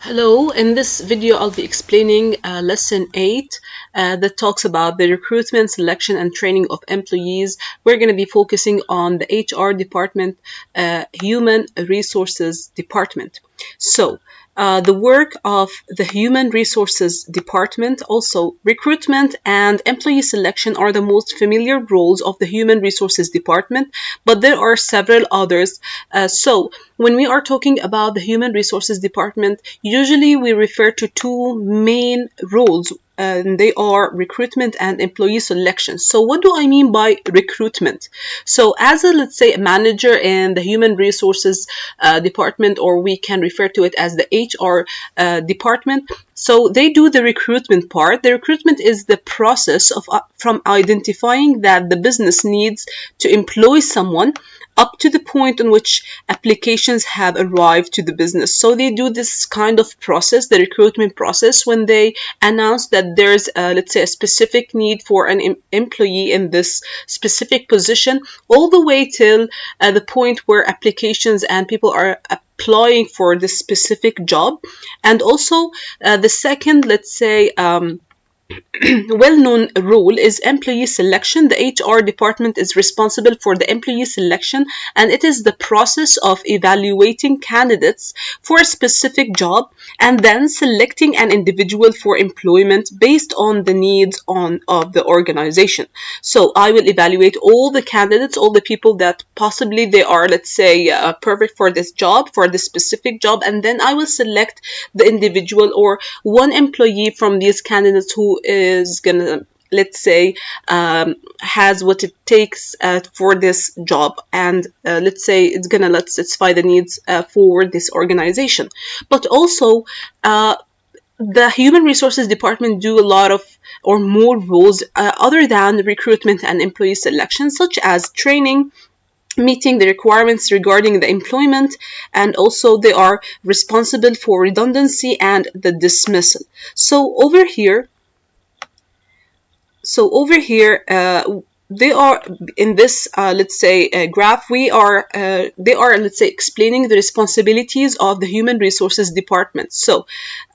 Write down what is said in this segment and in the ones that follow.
Hello, in this video I'll be explaining lesson 8 that talks about the recruitment, selection and training of employees. We're going to be focusing on the HR department, human resources department. So, the work of the human resources department, also recruitment and employee selection are the most familiar roles of the human resources department, but there are several others. So when we are talking about the human resources department, usually we refer to two main roles, and they are recruitment and employee selection. So what do I mean by recruitment? So as a, let's say, a manager in the human resources department, or we can refer to it as the HR department, so they do the recruitment part. The recruitment is the process of from identifying that the business needs to employ someone up to the point in which applications have arrived to the business. So they do this kind of process, the recruitment process, when they announce that there's, let's say, a specific need for an employee in this specific position, all the way till the point where applications and people are applying for this specific job. And also the second, let's say, well-known role is employee selection. The HR department is responsible for the employee selection, and it is the process of evaluating candidates for a specific job and then selecting an individual for employment based on the needs of the organization. So I will evaluate all the candidates, all the people that possibly they are, let's say, perfect for this job, for this specific job, and then I will select the individual or one employee from these candidates who is gonna, let's say, has what it takes for this job, and let's say it's gonna let satisfy the needs for this organization. But also the human resources department do a lot of or more roles other than recruitment and employee selection, such as training, meeting the requirements regarding the employment, and also they are responsible for redundancy and the dismissal. So over here, they are in this, let's say, graph. They are, let's say, explaining the responsibilities of the human resources department. So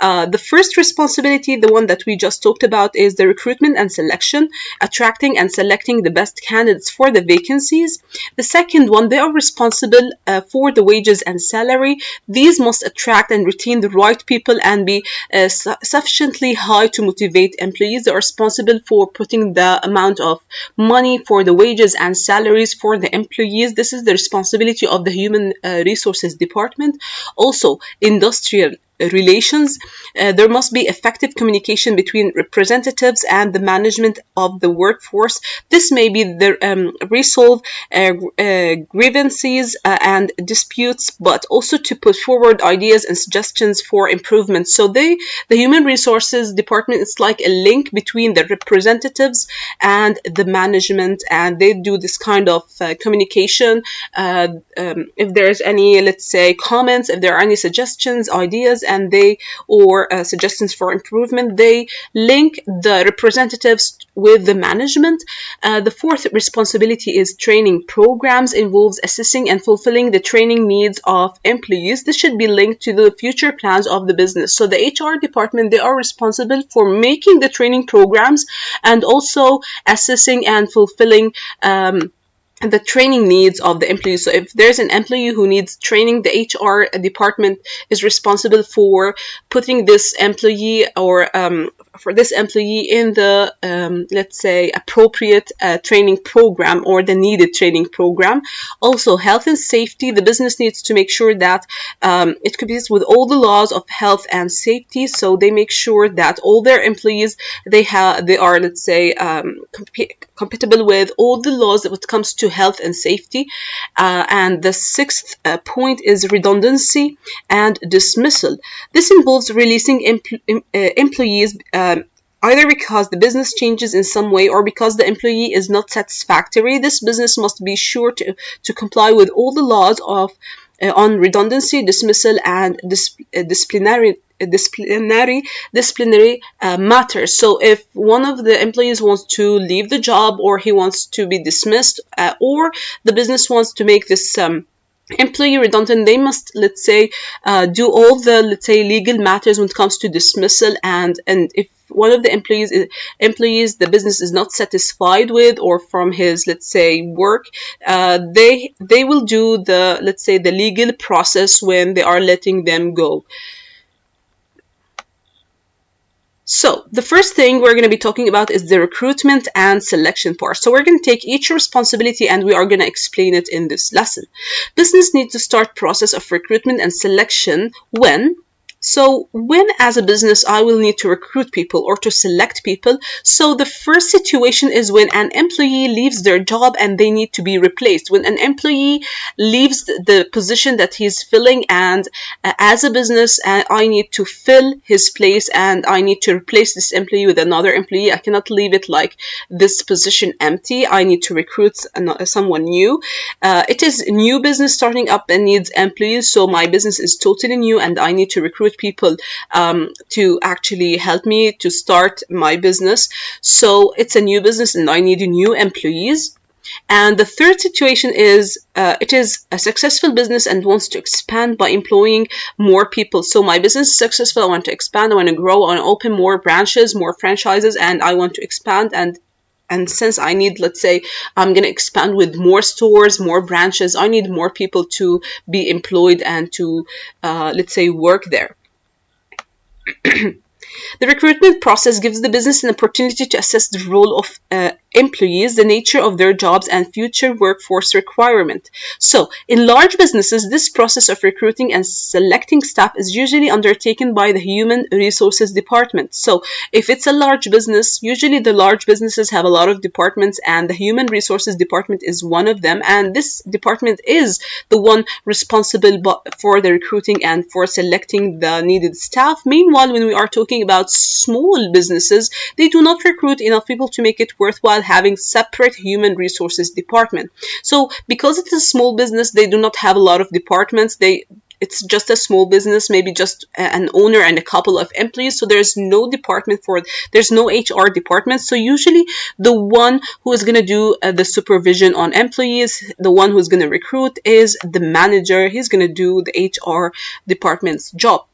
the first responsibility, the one that we just talked about, is the recruitment and selection, attracting and selecting the best candidates for the vacancies. The second one, they are responsible for the wages and salary. These must attract and retain the right people and be sufficiently high to motivate employees. They are responsible for putting the amount of money for the wages and salaries for the employees. This is the responsibility of the human resources department. Also, industrial relations. There must be effective communication between representatives and the management of the workforce. This may be the resolve grievances and disputes, but also to put forward ideas and suggestions for improvement. So the human resources department is like a link between the representatives and the management, and they do this kind of communication. If there's any, let's say, comments, if there are any suggestions, ideas, and they or suggestions for improvement, they link the representatives with the management. The fourth responsibility is training programs, involves assessing and fulfilling the training needs of employees. This should be linked to the future plans of the business. So the HR department, they are responsible for making the training programs and also assessing and fulfilling the training needs of the employees. So if there's an employee who needs training, the HR department is responsible for putting this employee or for this employee in the, let's say, appropriate training program or the needed training program. Also, health and safety. The business needs to make sure that it complies with all the laws of health and safety. So they make sure that all their employees, they are, let's say, compatible with all the laws when it comes to health and safety. And the sixth point is redundancy and dismissal. This involves releasing employees either because the business changes in some way or because the employee is not satisfactory. This business must be sure to comply with all the laws of on redundancy, dismissal, and disciplinary matters. So if one of the employees wants to leave the job, or he wants to be dismissed, or the business wants to make this employee redundant, they must, let's say, do all the, let's say, legal matters when it comes to dismissal, and if one of the employees the business is not satisfied with or from his, let's say, work, they will do the, let's say, the legal process when they are letting them go. So the first thing we're going to be talking about is the recruitment and selection part. So we're going to take each responsibility and we are going to explain it in this lesson. Business needs to start process of recruitment and selection when as a business I will need to recruit people or to select people. So the first situation is when an employee leaves their job and they need to be replaced. When an employee leaves the position that he's filling, and as a business I need to fill his place and I need to replace this employee with another employee. I cannot leave it like this position empty. I need to recruit someone new. It is a new business starting up and needs employees, so my business is totally new and I need to recruit people to actually help me to start my business. So it's a new business and I need new employees. And the third situation is it is a successful business and wants to expand by employing more people. So my business is successful, I want to expand, I want to grow, I want to open more branches, more franchises, and I want to expand. And since I need, let's say, I'm going to expand with more stores, more branches, I need more people to be employed and to, let's say, work there. The recruitment process gives the business an opportunity to assess the role of employees, the nature of their jobs, and future workforce requirement. So, in large businesses, this process of recruiting and selecting staff is usually undertaken by the human resources department. So, if it's a large business, usually the large businesses have a lot of departments, and the human resources department is one of them. And this department is the one responsible for the recruiting and for selecting the needed staff. Meanwhile, when we are talking about small businesses, they do not recruit enough people to make it worthwhile having separate human resources department. So because it's a small business, they do not have a lot of departments. It's just a small business, maybe just an owner and a couple of employees. So there's no department there's no HR department. So usually the one who is going to do the supervision on employees, the one who's going to recruit is the manager. He's going to do the HR department's job.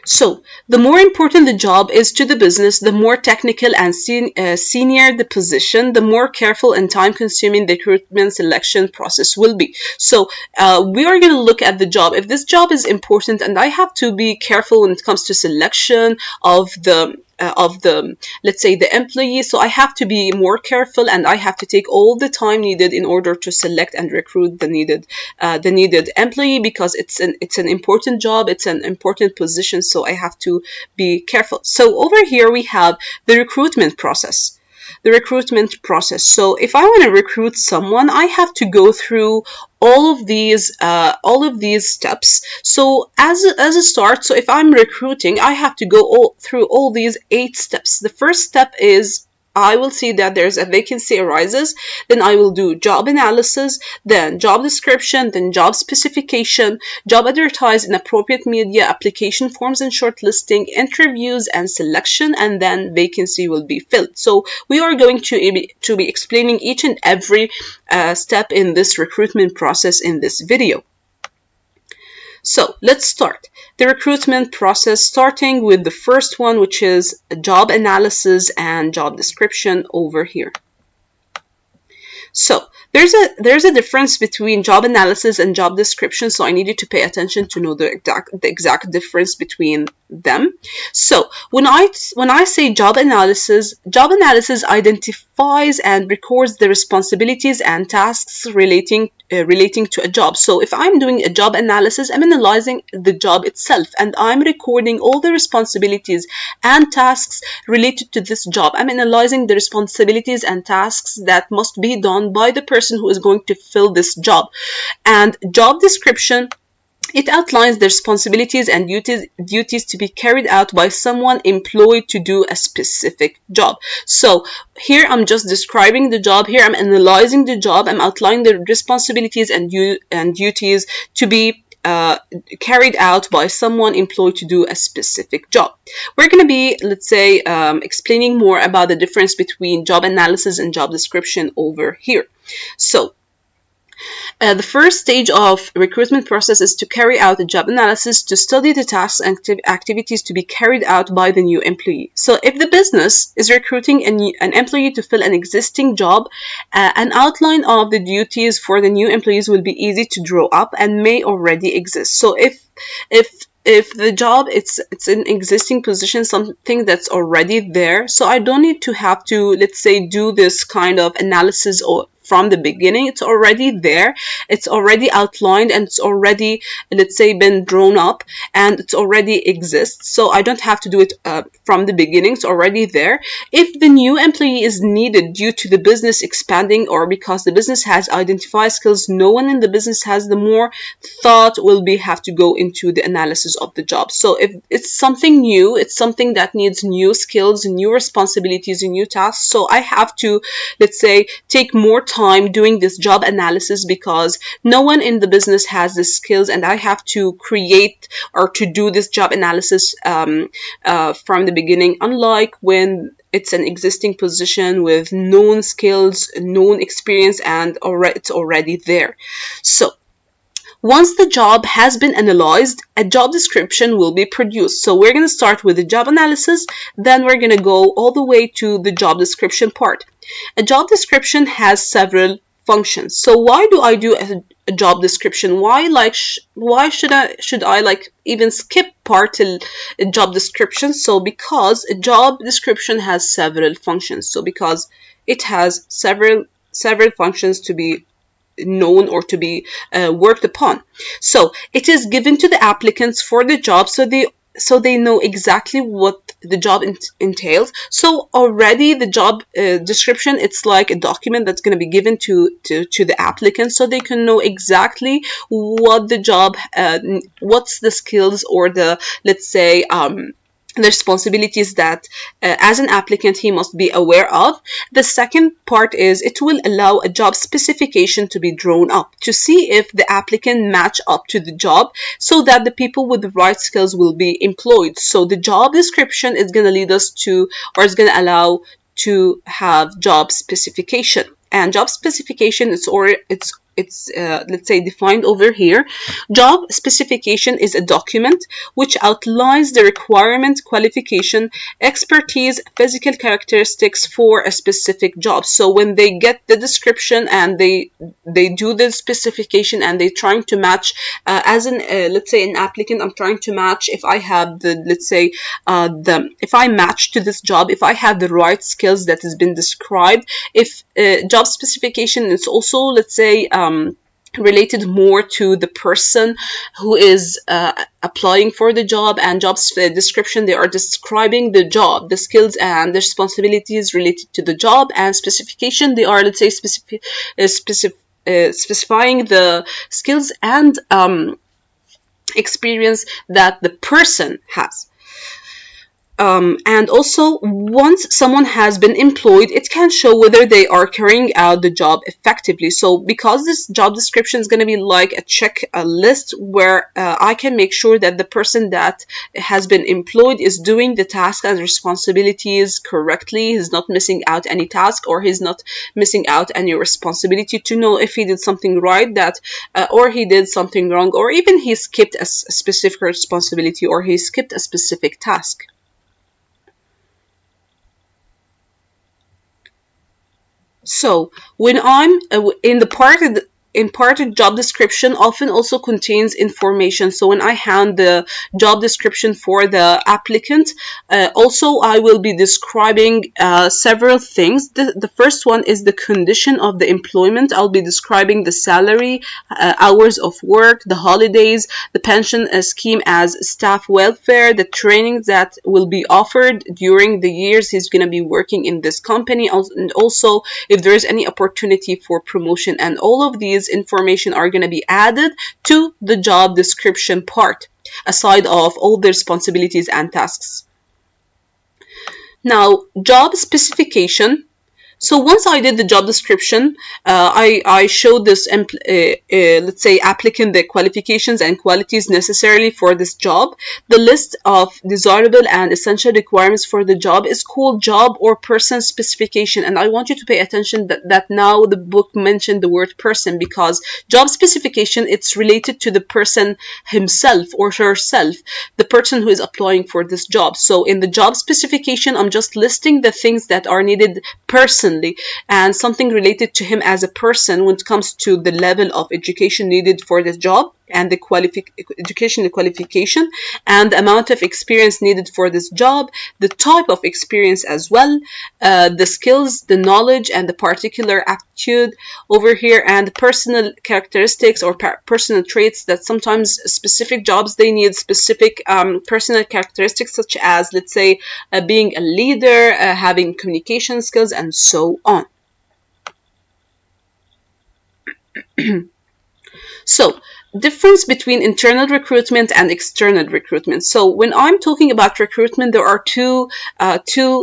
So, the more important the job is to the business, the more technical and senior the position, the more careful and time-consuming the recruitment selection process will be. So, we are going to look at the job. If this job is important, and I have to be careful when it comes to selection of the let's say, the employee, so I have to be more careful and I have to take all the time needed in order to select and recruit the needed employee, because it's an important job, it's an important position, so I have to be careful. So over here we have the recruitment process. So if I want to recruit someone, I have to go through all of these steps. So as a start, so if I'm recruiting, I have to go through all these 8 steps. The first step is I will see that there's a vacancy arises, then I will do job analysis, then job description, then job specification, job advertised in appropriate media, application forms and shortlisting, interviews and selection, and then vacancy will be filled. So we are going to be explaining each and every step in this recruitment process in this video. So let's start the recruitment process, starting with the first one, which is job analysis and job description over here. So there's a difference between job analysis and job description, so I need you to pay attention to know the exact difference between them. So when I say job analysis identifies and records the responsibilities and tasks relating to a job. So if I'm doing a job analysis, I'm analyzing the job itself and I'm recording all the responsibilities and tasks related to this job. I'm analyzing the responsibilities and tasks that must be done by the person who is going to fill this job. And job description, it outlines the responsibilities and duties to be carried out by someone employed to do a specific job. So here I'm just describing the job. Here I'm analyzing the job. I'm outlining the responsibilities and duties to be carried out by someone employed to do a specific job. We're going to be, let's say, explaining more about the difference between job analysis and job description over here. So, the first stage of recruitment process is to carry out a job analysis to study the tasks and activities to be carried out by the new employee. So if the business is recruiting an employee to fill an existing job, an outline of the duties for the new employees will be easy to draw up and may already exist. So if the job it's an existing position, something that's already there, so I don't need to have to, let's say, do this kind of analysis or from the beginning. It's already there, it's already outlined, and it's already, let's say, been drawn up, and it already exists, so I don't have to do it from the beginning. It's already there. If the new employee is needed due to the business expanding or because the business has identified skills no one in the business has, the more thought will be have to go into the analysis of the job. So if it's something new, it's something that needs new skills, new responsibilities, and new tasks, so I have to, let's say, take more time doing this job analysis because no one in the business has the skills, and I have to create or to do this job analysis from the beginning, unlike when it's an existing position with known skills, known experience, and it's already there. So once the job has been analyzed, a job description will be produced. So we're going to start with the job analysis, then we're going to go all the way to the job description part. A job description has several functions. So why do I do a job description? Why should I like even skip part a job description? So because a job description has several functions. So because it has several functions to be known or to be worked upon. So it is given to the applicants for the job, so they know exactly what the job entails. So already the job description, it's like a document that's going to be given to the applicant, so they can know exactly what the job, what's the skills or the, let's say, the responsibilities that as an applicant he must be aware of. The second part is it will allow a job specification to be drawn up to see if the applicant match up to the job, so that the people with the right skills will be employed. So the job description is going to lead us to, or is going to allow to have job specification. And job specification is, or it's let's say, defined over here. Job specification is a document which outlines the requirement, qualification, expertise, physical characteristics for a specific job. So when they get the description and they do the specification and they're trying to match, as an let's say an applicant, I'm trying to match if I have the, let's say, if I match to this job, if I have the right skills that has been described. If job specification is also, let's say, related more to the person who is applying for the job, and job description, they are describing the job, the skills and the responsibilities related to the job, and specification, they are, let's say, specifying the skills and experience that the person has. And also, once someone has been employed, it can show whether they are carrying out the job effectively. So because this job description is going to be like a list where I can make sure that the person that has been employed is doing the task and responsibilities correctly, he's not missing out any task, or he's not missing out any responsibility, to know if he did something right, that or he did something wrong, or even he skipped a specific responsibility, or he skipped a specific task. So when I'm in the imparted job description often also contains information. So when I hand the job description for the applicant, also I will be describing several things. The first one is the condition of the employment. I'll be describing the salary, hours of work, the holidays, the pension scheme as staff welfare, the training that will be offered during the years he's going to be working in this company, and also if there is any opportunity for promotion. And all of these information are going to be added to the job description part, aside of all the responsibilities and tasks. Now, job specification So once I did the job description, I showed this, let's say, applicant the qualifications and qualities necessarily for this job. The list of desirable and essential requirements for the job is called job or person specification. And I want you to pay attention that now the book mentioned the word person, because job specification, it's related to the person himself or herself, the person who is applying for this job. So in the job specification, I'm just listing the things that are needed personally and something related to him as a person when it comes to the level of education needed for the job and the education, the qualification, and the amount of experience needed for this job, the type of experience as well, the skills, the knowledge, and the particular aptitude over here, and the personal characteristics or personal traits that sometimes specific jobs, they need specific personal characteristics, such as, let's say, being a leader, having communication skills, and so on. So, difference between internal recruitment and external recruitment. So when I'm talking about recruitment, there are two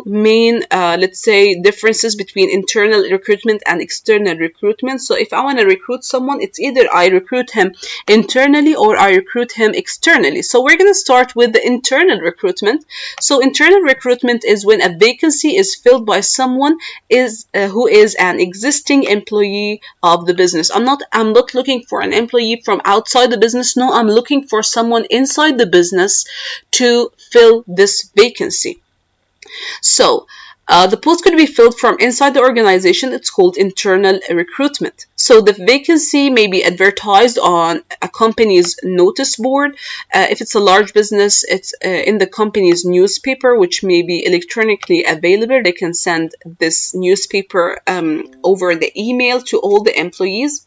main, let's say, differences between internal recruitment and external recruitment. So if I want to recruit someone, it's either I recruit him internally or I recruit him externally. So we're going to start with the internal recruitment. So internal recruitment is when a vacancy is filled by someone who is an existing employee of the business. I'm not looking for an employee from outside the business. No, I'm looking for someone inside the business to fill this vacancy. So the post could be filled from inside the organization. It's called internal recruitment. So the vacancy may be advertised on a company's notice board. If it's a large business, it's in the company's newspaper, which may be electronically available. They can send this newspaper over the email to all the employees.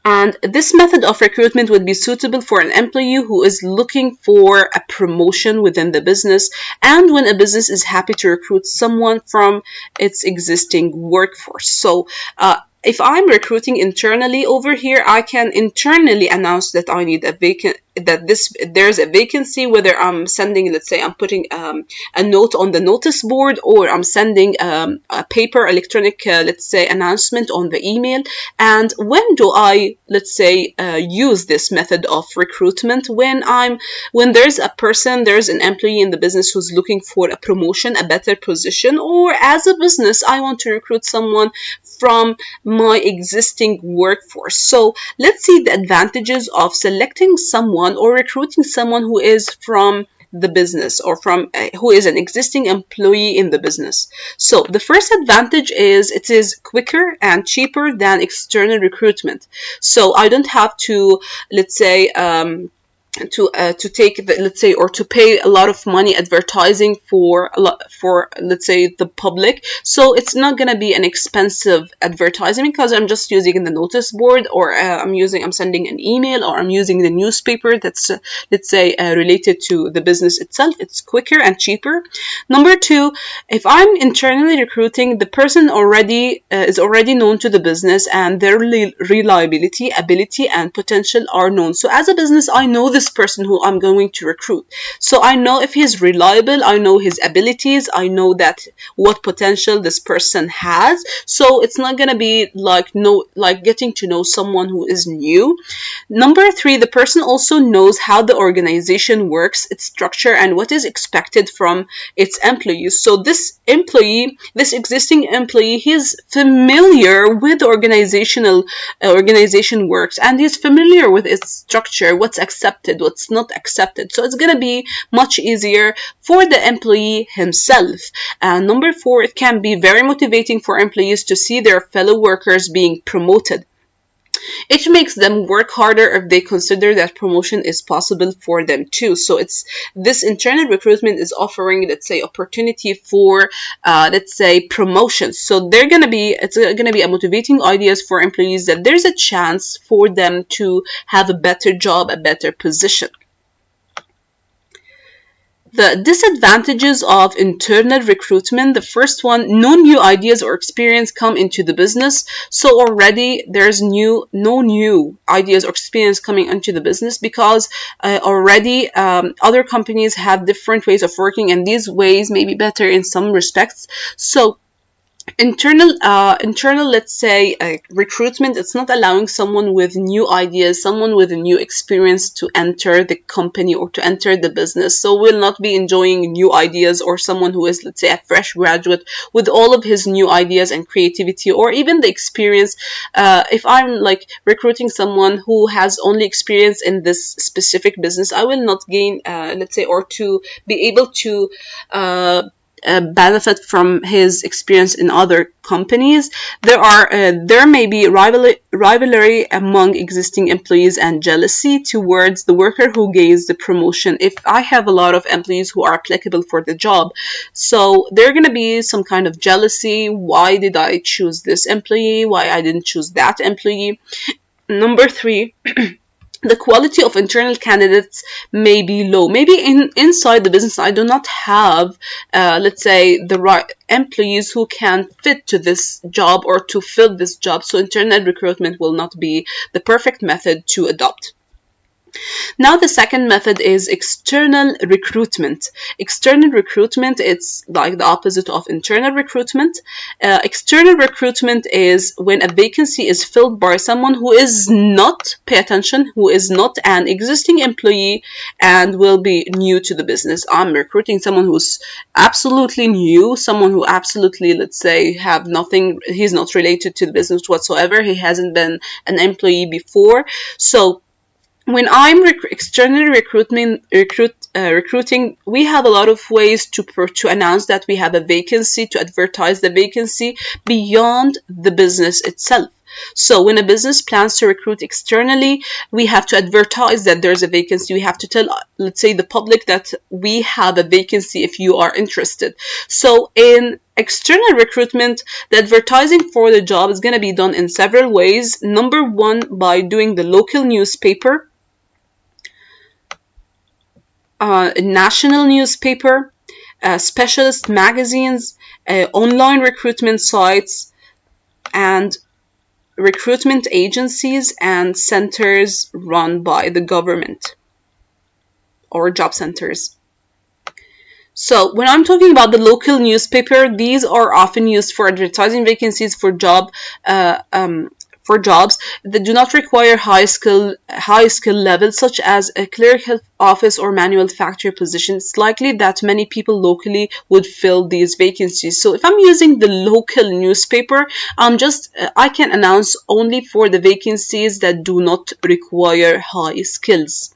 And this method of recruitment would be suitable for an employee who is looking for a promotion within the business, and when a business is happy to recruit someone from its existing workforce. So if I'm recruiting internally over here, I can internally announce that I need there's a vacancy, whether I'm sending, let's say, I'm putting a note on the notice board, or I'm sending a paper electronic, let's say, announcement on the email. And when do I, let's say, use this method of recruitment? When there's an employee in the business who's looking for a promotion, a better position, or as a business, I want to recruit someone from my existing workforce. So let's see the advantages of selecting someone or recruiting someone who is from the business, or from who is an existing employee in the business. So the first advantage is it is quicker and cheaper than external recruitment. So I don't have to, let's say, to take the, let's say, or to pay a lot of money advertising for let's say the public. So it's not going to be an expensive advertising, because I'm just using the notice board, or I'm sending an email, or I'm using the newspaper that's let's say related to the business itself. It's quicker and cheaper. Number two, if I'm internally recruiting, the person is already known to the business, and their reliability, ability, and potential are known. So as a business, I know this person who I'm going to recruit. So I know if he's reliable, I know his abilities, I know that what potential this person has. So it's not going to be like getting to know someone who is new. Number three, the person also knows how the organization works, its structure, and what is expected from its employees. So this existing employee, he's familiar with the organization works, and he's familiar with its structure, what's accepted, what's not accepted. So it's going to be much easier for the employee himself. And number four, it can be very motivating for employees to see their fellow workers being promoted. It makes them work harder if they consider that promotion is possible for them too. So this internal recruitment is offering, let's say, opportunity for, let's say, promotions. So it's gonna be a motivating ideas for employees that there's a chance for them to have a better job, a better position. The disadvantages of internal recruitment: the first one, no new ideas or experience come into the business. So already there's no new ideas or experience coming into the business, because already other companies have different ways of working, and these ways may be better in some respects. So internal, let's say, recruitment, it's not allowing someone with new ideas, someone with a new experience to enter the company or to enter the business. So we'll not be enjoying new ideas, or someone who is, let's say, a fresh graduate with all of his new ideas and creativity, or even the experience. If I'm like recruiting someone who has only experience in this specific business, I will not gain, let's say, or to be able to benefit from his experience in other companies. There may be rivalry among existing employees and jealousy towards the worker who gains the promotion. If I have a lot of employees who are applicable for the job, so there are going to be some kind of jealousy. Why did I choose this employee? Why I didn't choose that employee? Number three, the quality of internal candidates may be low. Maybe inside the business, I do not have, let's say, the right employees who can fit to this job or to fill this job. So internal recruitment will not be the perfect method to adopt. Now the second method is external recruitment. External recruitment, it's like the opposite of internal recruitment. External recruitment is when a vacancy is filled by someone who is not, pay attention, who is not an existing employee and will be new to the business. I'm recruiting someone who's absolutely new, someone who absolutely, let's say, have nothing, he's not related to the business whatsoever, he hasn't been an employee before. So when I'm externally recruiting, we have a lot of ways to announce that we have a vacancy, to advertise the vacancy beyond the business itself. So when a business plans to recruit externally, we have to advertise that there's a vacancy. We have to tell, let's say, the public that we have a vacancy if you are interested. So in external recruitment, the advertising for the job is going to be done in several ways. Number one, by doing the local newspaper, national newspaper, specialist magazines, online recruitment sites, and recruitment agencies and centers run by the government or job centers. So when I'm talking about the local newspaper, these are often used for advertising vacancies for jobs that do not require high skill levels, such as a clerical office or manual factory position. It's likely that many people locally would fill these vacancies. So if I'm using the local newspaper, I can announce only for the vacancies that do not require high skills.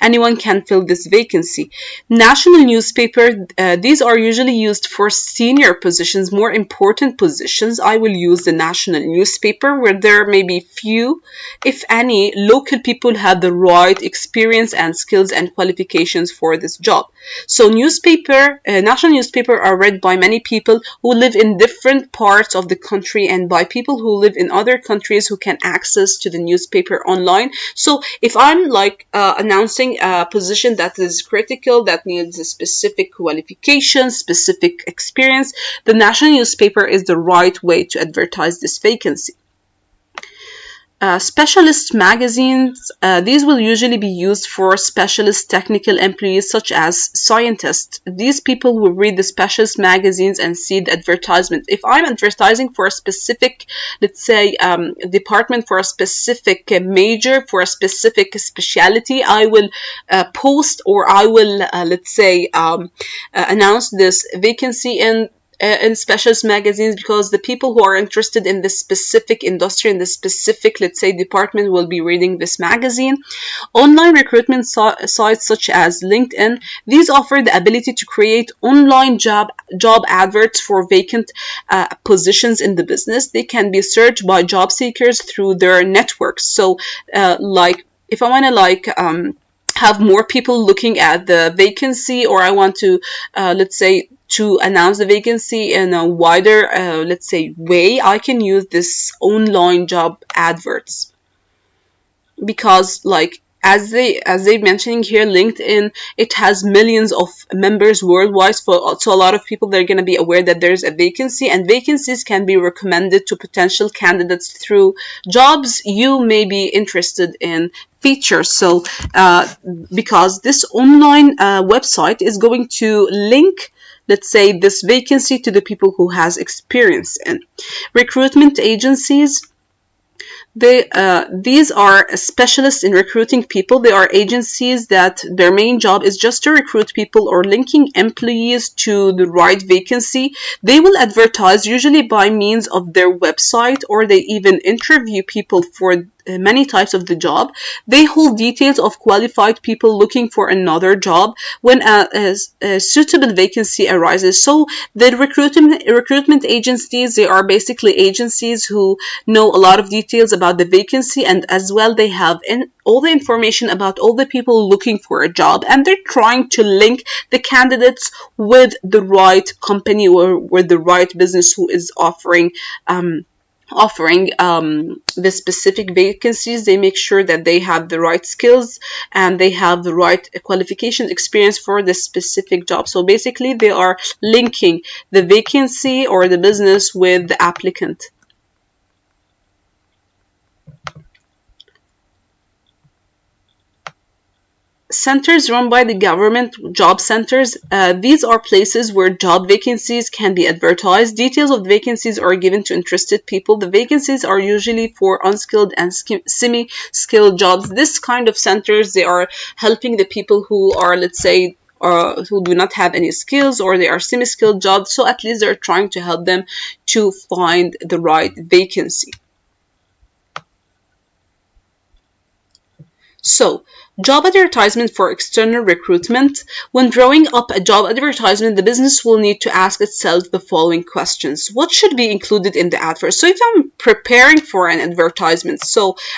Anyone can fill this vacancy. National newspaper, these are usually used for senior positions, more important positions. I will use the national newspaper where there may be few, if any, local people have the right experience and skills and qualifications for this job. So national newspaper are read by many people who live in different parts of the country and by people who live in other countries who can access to the newspaper online. So if I'm like announcing a position that is critical, that needs a specific qualification, specific experience, the national newspaper is the right way to advertise this vacancy. Specialist magazines, these will usually be used for specialist technical employees such as scientists. These people will read the specialist magazines and see the advertisement. If I'm advertising for a specific, let's say, department, for a specific major, for a specific specialty, I will post, or I will, let's say, announce this vacancy in specialist magazines, because the people who are interested in this specific industry, in this specific, let's say, department, will be reading this magazine. Online recruitment sites such as LinkedIn, these offer the ability to create online job adverts for vacant positions in the business. They can be searched by job seekers through their networks. So like if I want to have more people looking at the vacancy, or I want to let's say to announce the vacancy in a wider let's say way, I can use this online job adverts, because like as they mentioning here, LinkedIn, it has millions of members worldwide. So a lot of people, they're going to be aware that there's a vacancy, and vacancies can be recommended to potential candidates through jobs you may be interested in features. So because this online website is going to link, let's say, this vacancy to the people who has experience in. Recruitment agencies, these are specialists in recruiting people. They are agencies that their main job is just to recruit people or linking employees to the right vacancy. They will advertise usually by means of their website, or they even interview people for many types of the job. They hold details of qualified people looking for another job when a suitable vacancy arises. So the recruitment agencies, they are basically agencies who know a lot of details about the vacancy, and as well they have all the information about all the people looking for a job, and they're trying to link the candidates with the right company or with the right business who is offering the specific vacancies. They make sure that they have the right skills and they have the right qualification experience for the specific job. So basically they are linking the vacancy or the business with the applicant. Centers run by the government, job centers. These are places where job vacancies can be advertised. Details of the vacancies are given to interested people. The vacancies are usually for unskilled and semi-skilled jobs. This kind of centers, they are helping the people who are, let's say, who do not have any skills, or they are semi-skilled jobs. So at least they're trying to help them to find the right vacancy. So, job advertisement for external recruitment. When drawing up a job advertisement, the business will need to ask itself the following questions. What should be included in the advert? So if I'm preparing for an advertisement,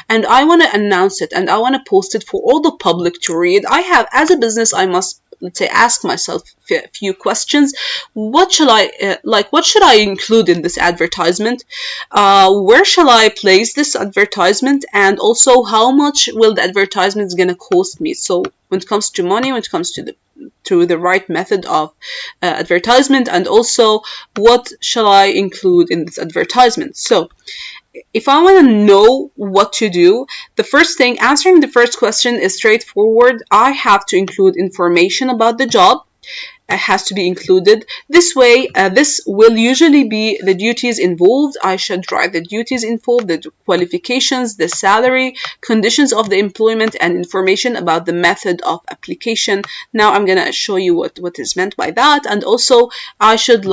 and I want to announce it and I want to post it for all the public to read, as a business, I must, let's say, ask myself a few questions. What should I include in this advertisement? Where shall I place this advertisement? And also, how much will the advertisement is going to cost me? So when it comes to money, when it comes to the right method of advertisement, and also what shall I include in this advertisement? So if I want to know what to do, the first thing, answering the first question is straightforward. I have to include information about the job. It has to be included. This way, this will usually be the duties involved. I should write the duties involved, the qualifications, the salary, conditions of the employment, and information about the method of application. Now I'm going to show you what is meant by that. And also, I should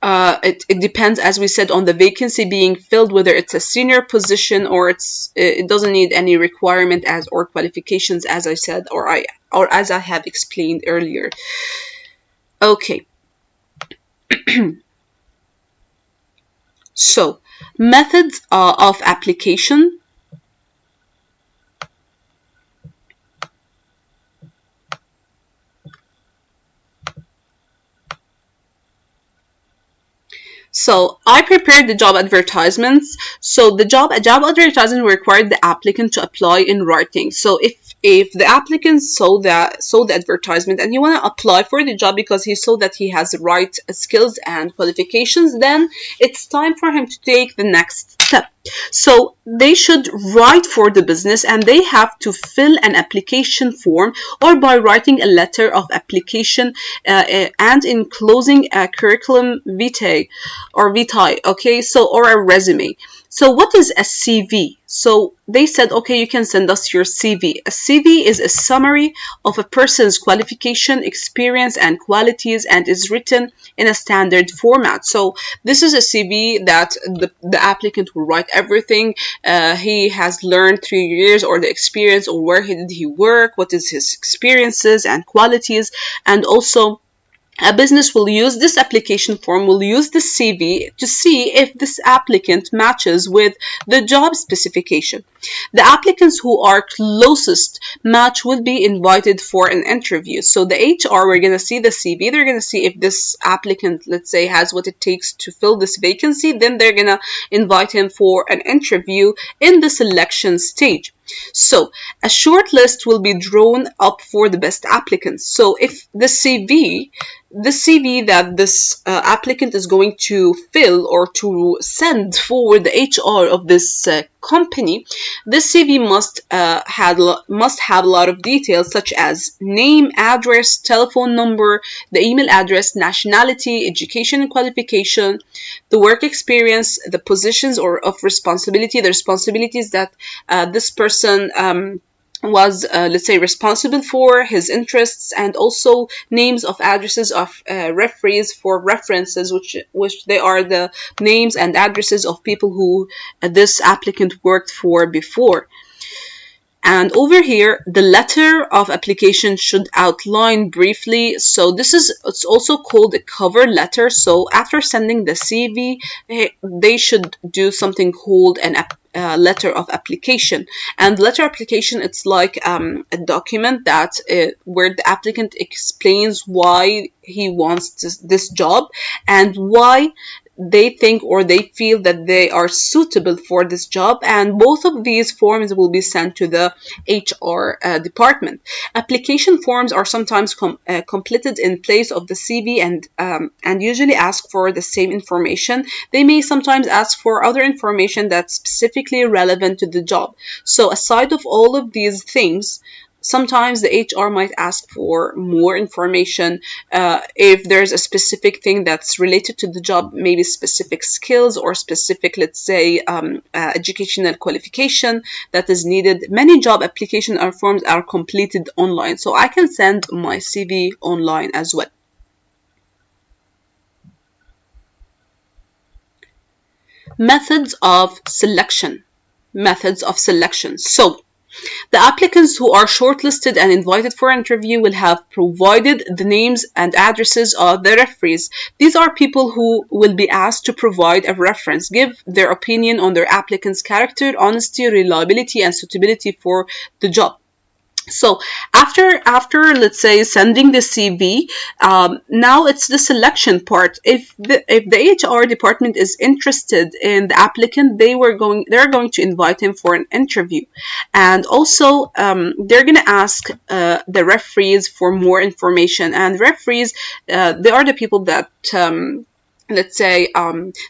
it depends, as we said, on the vacancy being filled, whether it's a senior position or it doesn't need any requirement or qualifications, as I said, or as I have explained earlier. Okay. So, methods of application. So I prepared the job advertisements. So the job advertisement required the applicant to apply in writing. So if the applicant saw the advertisement and he want to apply for the job because he saw that he has the right skills and qualifications, then it's time for him to take the next step. So they should write for the business, and they have to fill an application form, or by writing a letter of application and enclosing a curriculum vitae, okay, or a resume. So what is a CV? So they said, okay, you can send us your CV. A CV is a summary of a person's qualification, experience, and qualities, and is written in a standard format. So this is a CV that the applicant will write everything he has learned through years, or the experience, or where did he work, what is his experiences and qualities, and also a business will use this application form, will use the CV to see if this applicant matches with the job specification. The applicants who are closest match will be invited for an interview. So the HR, we're going to see the CV, they're going to see if this applicant, let's say, has what it takes to fill this vacancy, then they're going to invite him for an interview in the selection stage. So a short list will be drawn up for the best applicants. So if the CV that this applicant is going to fill or to send forward the HR of this company, this CV must have a lot of details such as name, address, telephone number, the email address, nationality, education and qualification, the work experience, the positions or of responsibility, the responsibilities that this person was, let's say, responsible for, his interests, and also names of addresses of referees for references, which they are the names and addresses of people who this applicant worked for before. And over here, the letter of application should outline briefly. So it's also called a cover letter. So after sending the CV, they should do something called letter of application. And letter application, it's like a document that where the applicant explains why he wants this job and why they think or they feel that they are suitable for this job, and both of these forms will be sent to the HR department. Application forms are sometimes completed in place of the CV and usually ask for the same information. They may sometimes ask for other information that's specifically relevant to the job. So aside of all of these things, sometimes the HR might ask for more information if there's a specific thing that's related to the job, maybe specific skills or specific, let's say, educational qualification that is needed. Many job application forms are completed online, so I can send my CV online as well. Methods of selection. So the applicants who are shortlisted and invited for interview will have provided the names and addresses of the referees. These are people who will be asked to provide a reference, give their opinion on their applicant's character, honesty, reliability, and suitability for the job. So after let's say sending the CV, now it's the selection part. If the HR department is interested in the applicant, they're going to invite him for an interview, and also they're going to ask the referees for more information. And referees, they are the people that let's say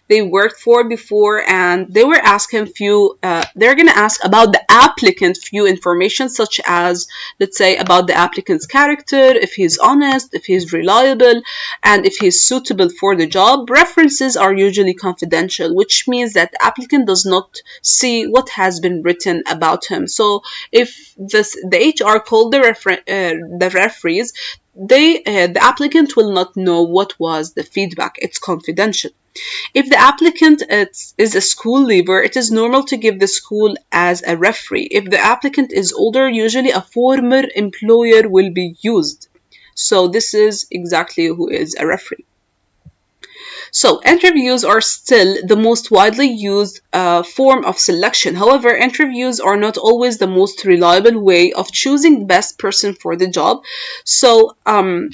they worked for before, and they were asking they're going to ask about the applicant few information, such as, let's say, about the applicant's character, if he's honest, if he's reliable, and if he's suitable for the job. References are usually confidential, which means that the applicant does not see what has been written about him. So if the HR called the referees, the applicant will not know what was the feedback. It's confidential. If the applicant is a school leaver, it is normal to give the school as a referee. If the applicant is older, usually a former employer will be used. So this is exactly who is a referee. So interviews are still the most widely used form of selection. However, interviews are not always the most reliable way of choosing the best person for the job. So the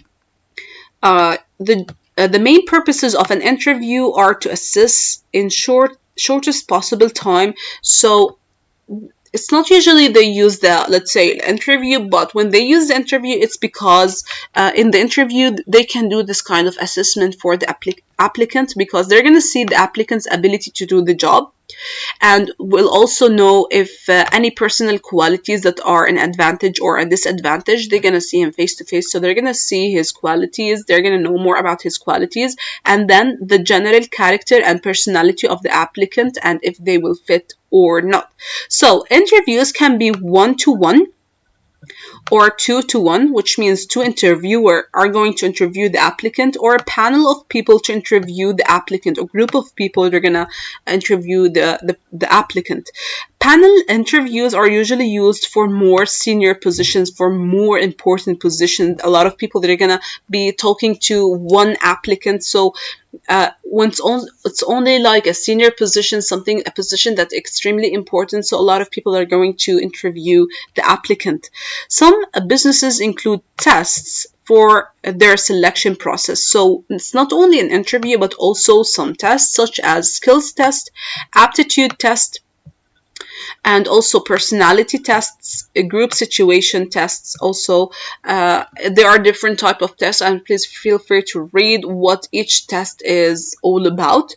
main purposes of an interview are to assist in shortest possible time. So it's not usually they use the, let's say, interview, but when they use the interview, it's because in the interview they can do this kind of assessment for the applicant, because they're going to see the applicant's ability to do the job, and will also know if any personal qualities that are an advantage or a disadvantage. They're going to see him face to face, so they're going to see his qualities, they're going to know more about his qualities, and then the general character and personality of the applicant, and if they will fit or not. So interviews can be 1-to-1 or 2-to-1, which means two interviewers are going to interview the applicant, or a panel of people to interview the applicant, or group of people that are going to interview the applicant. Panel interviews are usually used for more senior positions, for more important positions. A lot of people that are going to be talking to one applicant. So when it's only like a senior position, a position that's extremely important, so a lot of people are going to interview the applicant. Some businesses include tests for their selection process. So it's not only an interview, but also some tests such as skills test, aptitude test, And also personality tests, group situation tests. Also, there are different type of tests, and please feel free to read what each test is all about.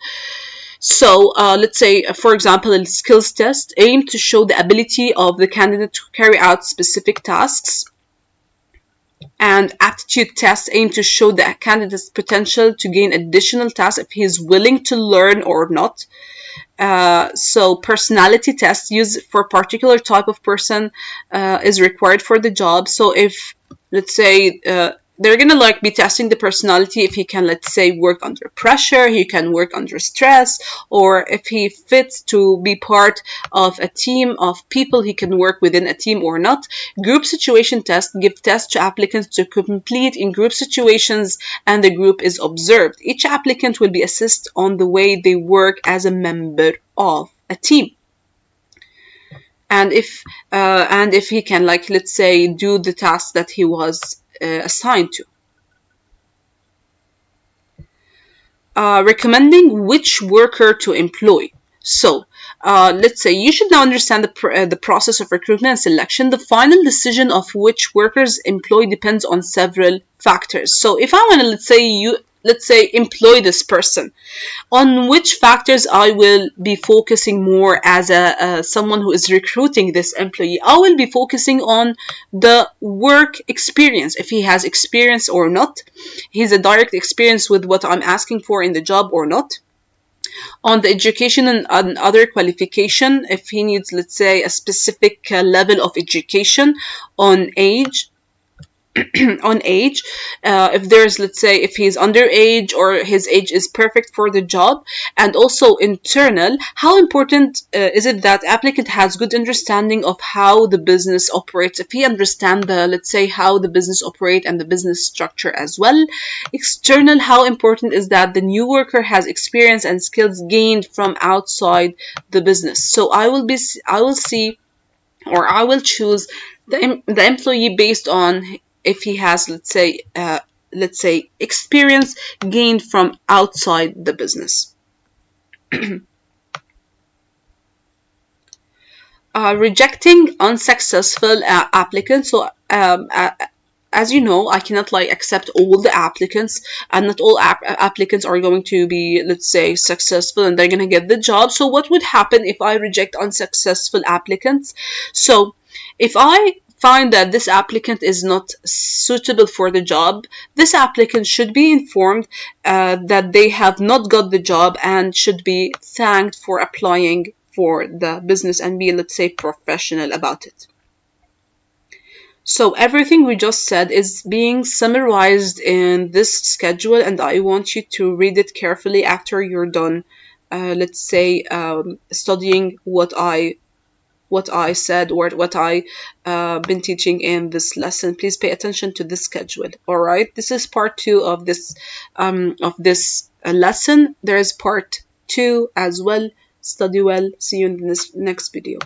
So let's say, for example, a skills test aim to show the ability of the candidate to carry out specific tasks, and aptitude tests aim to show the candidate's potential to gain additional tasks if he is willing to learn or not. So personality tests used for particular type of person is required for the job. So if, let's say, they're gonna like be testing the personality if he can, let's say, work under pressure, he can work under stress, or if he fits to be part of a team of people, he can work within a team or not. Group situation tests give tests to applicants to complete in group situations, and the group is observed. Each applicant will be assessed on the way they work as a member of a team. And if he can, like, let's say, do the task that he was assigned to. Recommending which worker to employ. So, let's say you should now understand the process of recruitment and selection. The final decision of which workers employ depends on several factors. So, if I want to, let's say, employ this person, on which factors I will be focusing more as a someone who is recruiting this employee. I will be focusing on the work experience, if he has experience or not, he's a direct experience with what I'm asking for in the job or not. On the education and other qualification, if he needs, let's say, a specific level of education. On age, on age, if there's, let's say, if he's underage or his age is perfect for the job. And also internal, how important is it that applicant has good understanding of how the business operates, if he understands the, let's say, how the business operate and the business structure as well. External, how important is that the new worker has experience and skills gained from outside the business. So I will see, or I will choose the employee based on if he has, let's say, experience gained from outside the business. Rejecting unsuccessful applicants. So as you know, I cannot like accept all the applicants, and not all applicants are going to be, let's say, successful and they're going to get the job. So what would happen if I reject unsuccessful applicants? So if I find that this applicant is not suitable for the job, this applicant should be informed that they have not got the job and should be thanked for applying for the business and be, let's say, professional about it. So everything we just said is being summarized in this schedule, and I want you to read it carefully after you're done, let's say, studying what I said or what I been teaching in this lesson. Please pay attention to this schedule. All right, this is part 2 of this lesson. There is part 2 as well. Study well. See you in this next video.